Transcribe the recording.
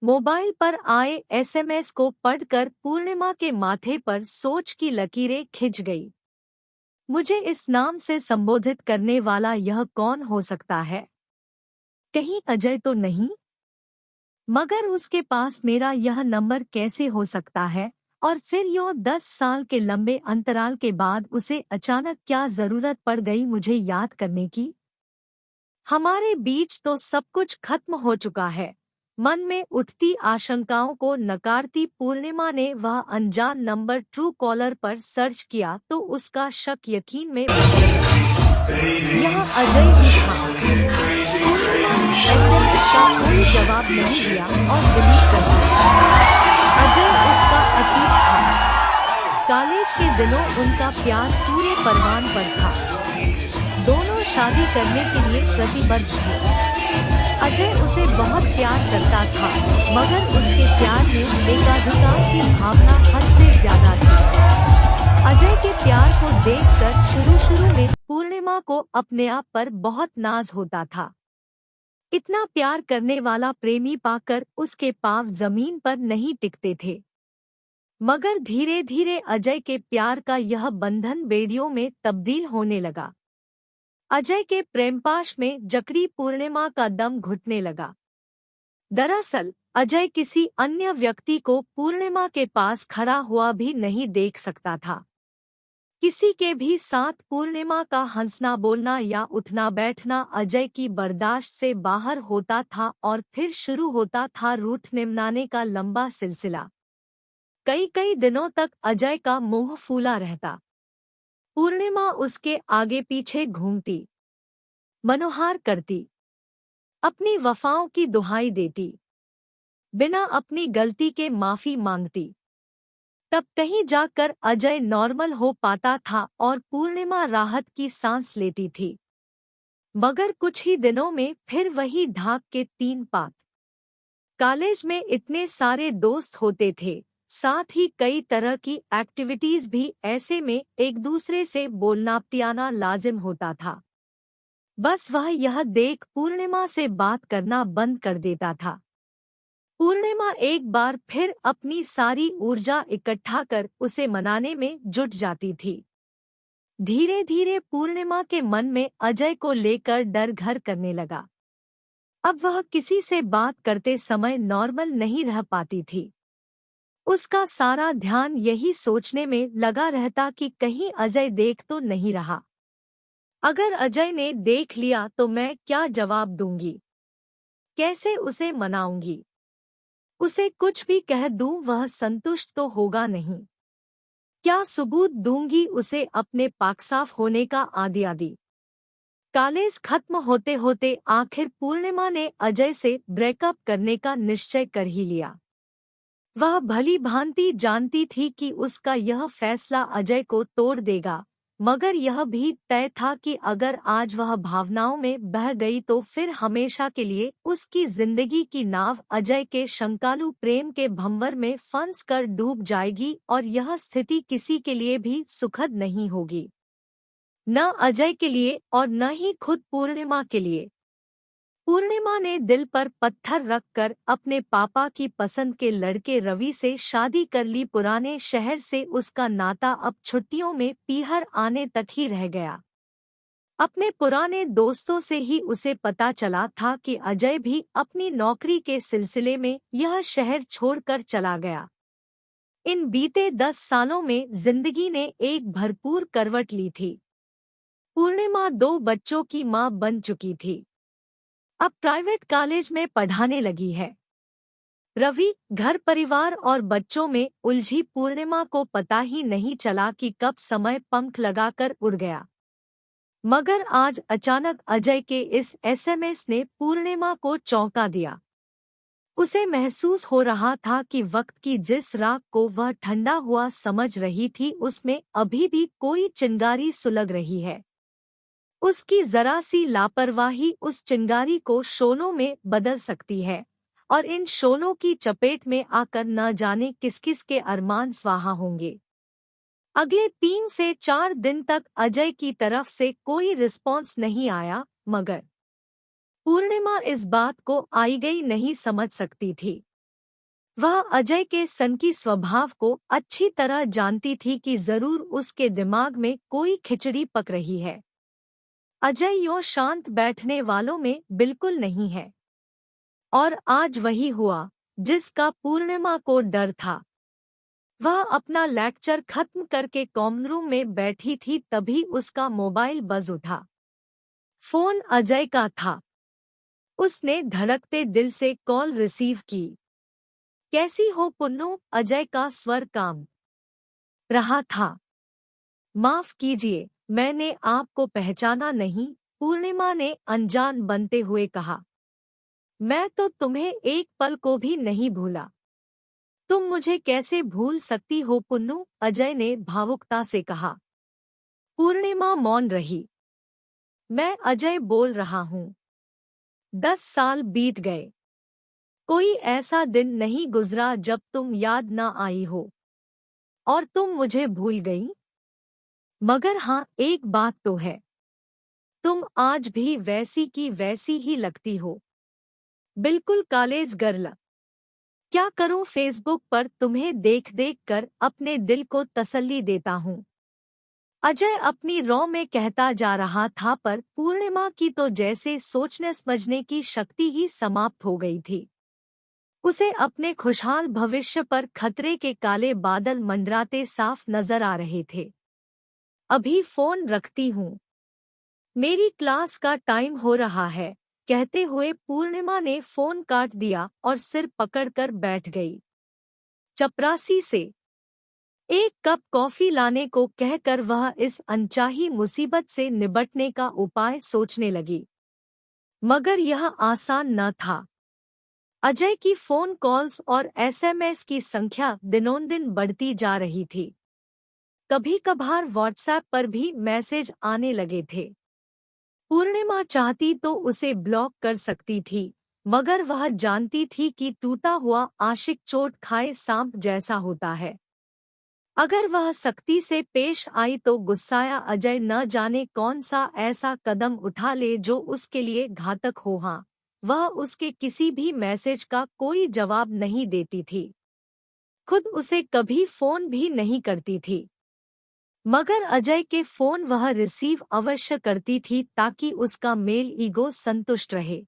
Mobile पर आए SMS को पढ़कर पूर्णिमा के माथे पर सोच की लकीरें खिंच गई। मुझे इस नाम से संबोधित करने वाला यह कौन हो सकता है? कहीं अजय तो नहीं? मगर उसके पास मेरा यह नंबर कैसे हो सकता है? और फिर यूं 10 साल के लंबे अंतराल के बाद उसे अचानक क्या जरूरत पड़ गई मुझे याद करने की? हमारे बीच तो सब कुछ खत्म हो चुका है। मन में उठती आशंकाओं को नकारती पूर्णिमा ने वह अनजान नंबर ट्रू कॉलर पर सर्च किया तो उसका शक यकीन में बदल गया। यह अजय ही था। पूर्णिमा ने एसएमएस का कोई जवाब नहीं दिया और डिलीट कर दिया। अजय उसका अतीत था। कॉलेज के दिनों उनका प्यार पूरे परवान पर था। दोनों शादी करने के लिए प्रतिबद्ध थे। अजय उसे बहुत प्यार करता था, मगर उसके प्यार में एकाधिकार की भावना हद से ज्यादा थी। अजय के प्यार को देखकर शुरू में पूर्णिमा को अपने आप पर बहुत नाज होता था। इतना प्यार करने वाला प्रेमी पाकर उसके पांव जमीन पर नहीं टिकते थे। मगर धीरे धीरे अजय के प्यार का यह बंधन बेड़ियों में तब्दील होने लगा। अजय के प्रेमपाश में जकड़ी पूर्णिमा का दम घुटने लगा। दरअसल अजय किसी अन्य व्यक्ति को पूर्णिमा के पास खड़ा हुआ भी नहीं देख सकता था। किसी के भी साथ पूर्णिमा का हंसना बोलना या उठना बैठना अजय की बर्दाश्त से बाहर होता था और फिर शुरू होता था रूठ निमनाने का लंबा सिलसिला। कई कई दिनों तक अजय का मुंह फूला रहता। पूर्णिमा उसके आगे पीछे घूमती, मनोहार करती, अपनी वफाओं की दुहाई देती, बिना अपनी गलती के माफी मांगती। तब कहीं जाकर अजय नॉर्मल हो पाता था और पूर्णिमा राहत की सांस लेती थी। मगर कुछ ही दिनों में फिर वही ढाक के 3 पात। कॉलेज में इतने सारे दोस्त होते थे, साथ ही कई तरह की एक्टिविटीज भी, ऐसे में एक दूसरे से बोलना पियाना लाजिम होता था। बस वह यह देख पूर्णिमा से बात करना बंद कर देता था। पूर्णिमा एक बार फिर अपनी सारी ऊर्जा इकट्ठा कर उसे मनाने में जुट जाती थी। धीरे धीरे पूर्णिमा के मन में अजय को लेकर डर घर करने लगा। अब वह किसी से बात करते समय नॉर्मल नहीं रह पाती थी। उसका सारा ध्यान यही सोचने में लगा रहता कि कहीं अजय देख तो नहीं रहा। अगर अजय ने देख लिया तो मैं क्या जवाब दूंगी? कैसे उसे मनाऊंगी? उसे कुछ भी कह दूं वह संतुष्ट तो होगा नहीं। क्या सबूत दूंगी उसे अपने पाकसाफ होने का आदि? कॉलेज खत्म होते होते आखिर पूर्णिमा ने अजय से ब्रेकअप करने का निश्चय कर ही लिया। वह भली भांति जानती थी कि उसका यह फैसला अजय को तोड़ देगा, मगर यह भी तय था कि अगर आज वह भावनाओं में बह गई तो फिर हमेशा के लिए उसकी जिंदगी की नाव अजय के शंकालु प्रेम के भंवर में फंस कर डूब जाएगी और यह स्थिति किसी के लिए भी सुखद नहीं होगी। न अजय के लिए और न ही खुद पूर्णिमा के लिए। पूर्णिमा ने दिल पर पत्थर रखकर अपने पापा की पसंद के लड़के रवि से शादी कर ली। पुराने शहर से उसका नाता अब छुट्टियों में पीहर आने तक ही रह गया। अपने पुराने दोस्तों से ही उसे पता चला था कि अजय भी अपनी नौकरी के सिलसिले में यह शहर छोड़कर चला गया। इन बीते 10 सालों में जिंदगी ने एक भरपूर करवट ली थी। पूर्णिमा 2 बच्चों की मां बन चुकी थी। अब प्राइवेट कॉलेज में पढ़ाने लगी है। रवि घर परिवार और बच्चों में उलझी पूर्णिमा को पता ही नहीं चला कि कब समय पंख लगाकर उड़ गया। मगर आज अचानक अजय के इस एसएमएस ने पूर्णिमा को चौंका दिया। उसे महसूस हो रहा था कि वक्त की जिस राख को वह ठंडा हुआ समझ रही थी उसमें अभी भी कोई चिंगारी सुलग रही है। उसकी जरा सी लापरवाही उस चिंगारी को शोलों में बदल सकती है और इन शोलों की चपेट में आकर न जाने किस किस के अरमान स्वाहा होंगे। अगले 3 से 4 दिन तक अजय की तरफ से कोई रिस्पॉन्स नहीं आया, मगर पूर्णिमा इस बात को आई गई नहीं समझ सकती थी। वह अजय के सनकी स्वभाव को अच्छी तरह जानती थी कि जरूर उसके दिमाग में कोई खिचड़ी पक रही है। अजय यूं शांत बैठने वालों में बिल्कुल नहीं है। और आज वही हुआ जिसका पूर्णिमा को डर था। वह अपना लेक्चर खत्म करके कॉमन रूम में बैठी थी, तभी उसका मोबाइल बज उठा। फोन अजय का था। उसने धड़कते दिल से कॉल रिसीव की। कैसी हो पुन्नू? अजय का स्वर काम रहा था। माफ कीजिए, मैंने आपको पहचाना नहीं, पूर्णिमा ने अनजान बनते हुए कहा। मैं तो तुम्हें एक पल को भी नहीं भूला। तुम मुझे कैसे भूल सकती हो पुन्नू? अजय ने भावुकता से कहा। पूर्णिमा मौन रही। मैं अजय बोल रहा हूँ। 10 साल बीत गए। कोई ऐसा दिन नहीं गुजरा जब तुम याद न आई हो। और तुम मुझे भूल गई। मगर हाँ, एक बात तो है। तुम आज भी वैसी की वैसी ही लगती हो। बिल्कुल कॉलेज गर्ल। क्या करूं, फेसबुक पर तुम्हें देख देख कर अपने दिल को तसल्ली देता हूँ। अजय अपनी रॉ में कहता जा रहा था, पर पूर्णिमा की तो जैसे सोचने समझने की शक्ति ही समाप्त हो गई थी। उसे अपने खुशहाल भविष्य पर खतरे के काले बादल मंडराते साफ नजर आ रहे थे। अभी फोन रखती हूँ, मेरी क्लास का टाइम हो रहा है, कहते हुए पूर्णिमा ने फोन काट दिया और सिर पकड़कर बैठ गई। चपरासी से एक कप कॉफी लाने को कहकर वह इस अनचाही मुसीबत से निपटने का उपाय सोचने लगी। मगर यह आसान न था। अजय की फोन कॉल्स और एसएमएस की संख्या दिनोंदिन बढ़ती जा रही थी। कभी कभार व्हाट्सएप पर भी मैसेज आने लगे थे। पूर्णिमा चाहती तो उसे ब्लॉक कर सकती थी, मगर वह जानती थी कि टूटा हुआ आशिक चोट खाए सांप जैसा होता है। अगर वह सख्ती से पेश आई तो गुस्साया अजय न जाने कौन सा ऐसा कदम उठा ले जो उसके लिए घातक हो। हाँ, वह उसके किसी भी मैसेज का कोई जवाब नहीं देती थी। खुद उसे कभी फोन भी नहीं करती थी। मगर अजय के फोन वह रिसीव अवश्य करती थी, ताकि उसका मेल ईगो संतुष्ट रहे।